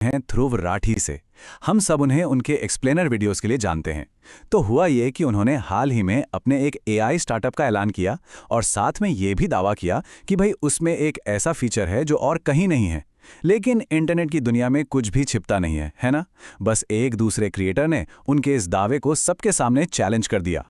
हैं ध्रुव राठी से। हम सब उन्हें उनके एक्सप्लेनर वीडियोस के लिए जानते हैं। तो हुआ ये कि उन्होंने हाल ही में अपने एक एआई स्टार्टअप का ऐलान किया और साथ में ये भी दावा किया कि भाई उसमें एक ऐसा फीचर है जो और कहीं नहीं है। लेकिन इंटरनेट की दुनिया में कुछ भी छिपता नहीं है ना? बस एक दूसरे क्रिएटर ने उनके इस दावे को सबके सामने चैलेंज कर दिया।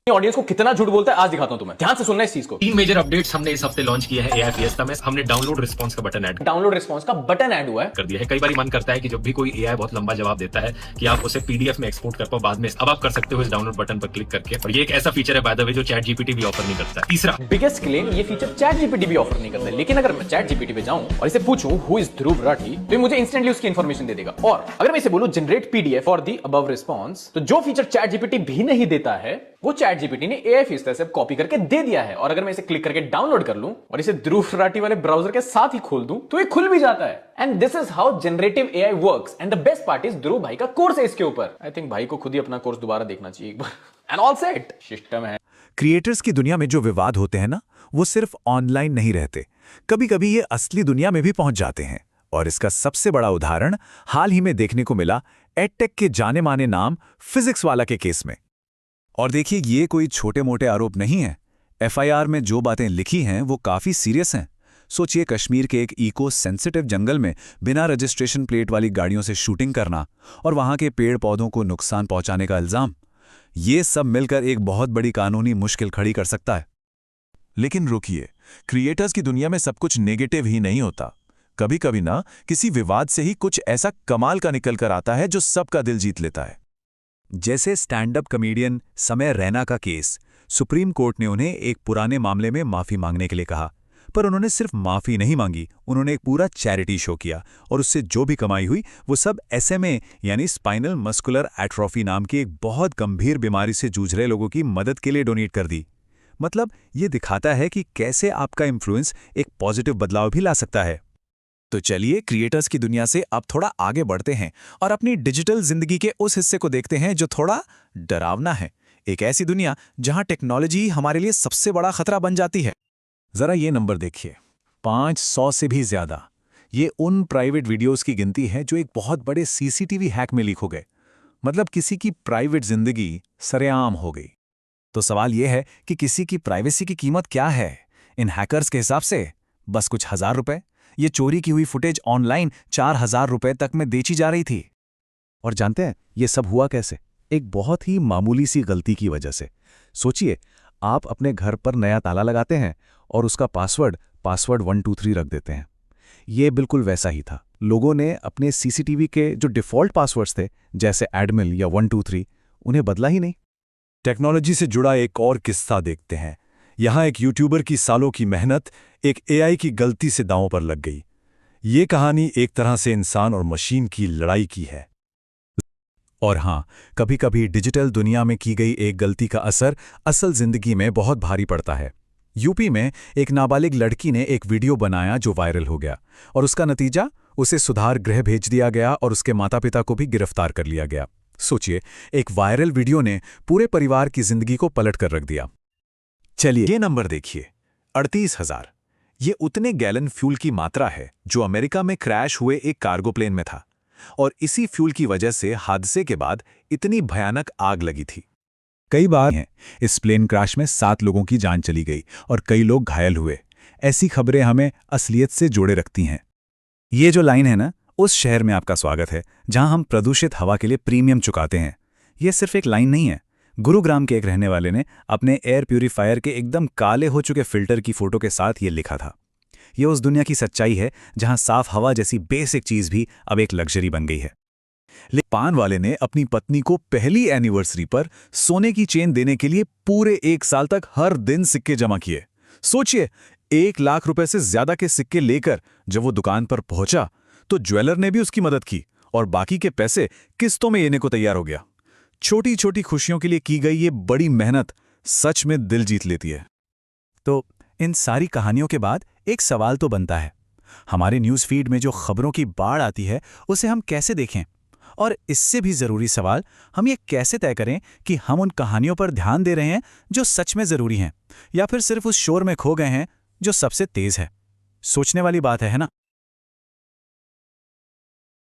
ऑडियंस को कितना झूठ बोलता है आज दिखाता हूं तुम्हें, ध्यान से सुनना इस चीज को। 3 मेजर अपडेट्स हमने इस हफ्ते लॉन्च किए हैं एआई फिएस्टा में। हमने डाउनलोड रिस्पांस का बटन ऐड हुआ है कर दिया है। कई बार मन करता है कि जब भी कोई एआई बहुत लंबा जवाब देता है कि आप उसे पीडीएफ में एक्सपोर्ट कर पाओ बाद में। अब आप कर सकते हो इस डाउनलोड बटन पर क्लिक करके। और ये एक ऐसा फीचर है बाय द वे जो चैट जीपीटी भी ऑफर नहीं करता। तीसरा बिगेस्ट क्लेम, ये फीचर चैट जीपीटी भी ऑफर नहीं करता। लेकिन अगर मैं चैट जीपीटी पे जाऊं और इसे पूछूं हु इज ध्रुव राठी, तो मुझे इंस्टेंटली उसकी इंफॉर्मेशन दे देगा। और अगर मैं इसे बोलूं generate PDF for the above response, तो जो फीचर चैट जीपीटी भी नहीं देता है वो चैट जीपीटी ने एआई फिएस्टा से कॉपी करके दे दिया है। और अगर मैं इसे क्लिक करके डाउनलोड कर लूं और इसे ध्रुव राठी वाले ब्राउजर के साथ ही खोल दूं तो ये खुल भी जाता है। And this is how generative AI works. And the best part is Dhruv भाई का कोर्स है इसके ऊपर। आई थिंक भाई को खुद ही अपना कोर्स दोबारा देखना चाहिए एक बार। एंड ऑल सेट, सिस्टम है। क्रिएटर्स की दुनिया में जो विवाद होते हैं ना, वो सिर्फ ऑनलाइन नहीं रहते, कभी कभी ये असली दुनिया में भी पहुंच जाते हैं। और इसका सबसे बड़ा उदाहरण हाल ही में देखने को मिला एडटेक के जाने माने नाम फिजिक्स वाला के केस में। और देखिए, ये कोई छोटे मोटे आरोप नहीं है। एफआईआर में जो बातें लिखी हैं वो काफी सीरियस हैं। सोचिए, कश्मीर के एक इको सेंसिटिव जंगल में बिना रजिस्ट्रेशन प्लेट वाली गाड़ियों से शूटिंग करना और वहां के पेड़ पौधों को नुकसान पहुंचाने का इल्जाम, ये सब मिलकर एक बहुत बड़ी कानूनी मुश्किल खड़ी कर सकता है। लेकिन रुकिए, क्रिएटर्स की दुनिया में सब कुछ नेगेटिव ही नहीं होता। कभी कभी ना किसी विवाद से ही कुछ ऐसा कमाल का निकल कर आता है जो सबका दिल जीत लेता है। जैसे स्टैंड अप कॉमेडियन समय रैना का केस। सुप्रीम कोर्ट ने उन्हें एक पुराने मामले में माफी मांगने के लिए कहा, पर उन्होंने सिर्फ माफी नहीं मांगी, उन्होंने एक पूरा चैरिटी शो किया और उससे जो भी कमाई हुई वो सब एसएमए यानी स्पाइनल मस्कुलर एट्रोफी नाम की एक बहुत गंभीर बीमारी से जूझ रहे लोगों की मदद के लिए डोनेट कर दी। मतलब ये दिखाता है कि कैसे आपका इन्फ्लुएंस एक पॉजिटिव बदलाव भी ला सकता है। तो चलिए, क्रिएटर्स की दुनिया से अब थोड़ा आगे बढ़ते हैं और अपनी डिजिटल जिंदगी के उस हिस्से को देखते हैं जो थोड़ा डरावना है। एक ऐसी दुनिया जहां टेक्नोलॉजी हमारे लिए सबसे बड़ा खतरा बन जाती है। जरा ये नंबर देखिए, 500 से भी ज्यादा। ये उन प्राइवेट वीडियोस की गिनती है जो एक बहुत बड़े सीसीटीवी हैक में लीक हो गए। मतलब किसी की प्राइवेट जिंदगी सरेआम हो गई। तो सवाल यह है कि किसी की प्राइवेसी की कीमत क्या है इन हैकर्स के हिसाब से? बस कुछ हजार रुपए। ये चोरी की हुई फुटेज ऑनलाइन 4000 रुपए तक में बेची जा रही थी। और जानते हैं ये सब हुआ कैसे? एक बहुत ही मामूली सी गलती की वजह से। सोचिए, आप अपने घर पर नया ताला लगाते हैं और उसका पासवर्ड 123 रख देते हैं। ये बिल्कुल वैसा ही था। लोगों ने अपने सीसीटीवी के जो डिफ़ॉल्ट पासवर्ड्स थे, जैसे एडमिन या 123, उन्हें बदला ही नहीं। टेक्नोलॉजी से जुड़ा एक और किस्सा देखते हैं। यहाँ एक यूट्यूबर की सालों की मेहनत एक एआई की गलती से दांव पर लग गई। ये कहानी एक तरह से इंसान और मशीन की लड़ाई की है। और हाँ, कभी कभी डिजिटल दुनिया में की गई एक गलती का असर असल जिंदगी में बहुत भारी पड़ता है। यूपी में एक नाबालिग लड़की ने एक वीडियो बनाया जो वायरल हो गया और उसका नतीजा, उसे सुधार गृह भेज दिया गया और उसके माता पिता को भी गिरफ्तार कर लिया गया। सोचिए, एक वायरल वीडियो ने पूरे परिवार की जिंदगी को पलट कर रख दिया। चलिए ये नंबर देखिए, 38,000। ये उतने गैलन फ्यूल की मात्रा है जो अमेरिका में क्रैश हुए एक कार्गो प्लेन में था। और इसी फ्यूल की वजह से हादसे के बाद इतनी भयानक आग लगी थी। कई बार इस प्लेन क्रैश में 7 लोगों की जान चली गई और कई लोग घायल हुए। ऐसी खबरें हमें असलियत से जोड़े रखती हैं। ये जो लाइन है ना, उस शहर में आपका स्वागत है जहां हम प्रदूषित हवा के लिए प्रीमियम चुकाते हैं। ये सिर्फ एक लाइन नहीं है। गुरुग्राम के एक रहने वाले ने अपने एयर प्यूरीफायर के एकदम काले हो चुके फिल्टर की फोटो के साथ ये लिखा था। ये उस दुनिया की सच्चाई है जहां साफ हवा जैसी बेसिक चीज भी अब एक लग्जरी बन गई है। लेकिन पान वाले ने अपनी पत्नी को पहली एनिवर्सरी पर सोने की चेन देने के लिए पूरे 1 साल तक हर दिन सिक्के जमा किए। सोचिए, 1 लाख रुपए से ज्यादा के सिक्के लेकर जब वो दुकान पर पहुंचा तो ज्वेलर ने भी उसकी मदद की और बाकी के पैसे किस्तों में लेने को तैयार हो गया। छोटी छोटी खुशियों के लिए की गई ये बड़ी मेहनत सच में दिल जीत लेती है। तो इन सारी कहानियों के बाद एक सवाल तो बनता है, हमारे न्यूज़ फीड में जो खबरों की बाढ़ आती है उसे हम कैसे देखें? और इससे भी ज़रूरी सवाल, हम ये कैसे तय करें कि हम उन कहानियों पर ध्यान दे रहे हैं जो सच में ज़रूरी हैं, या फिर सिर्फ उस शोर में खो गए हैं जो सबसे तेज़ है? सोचने वाली बात है ना?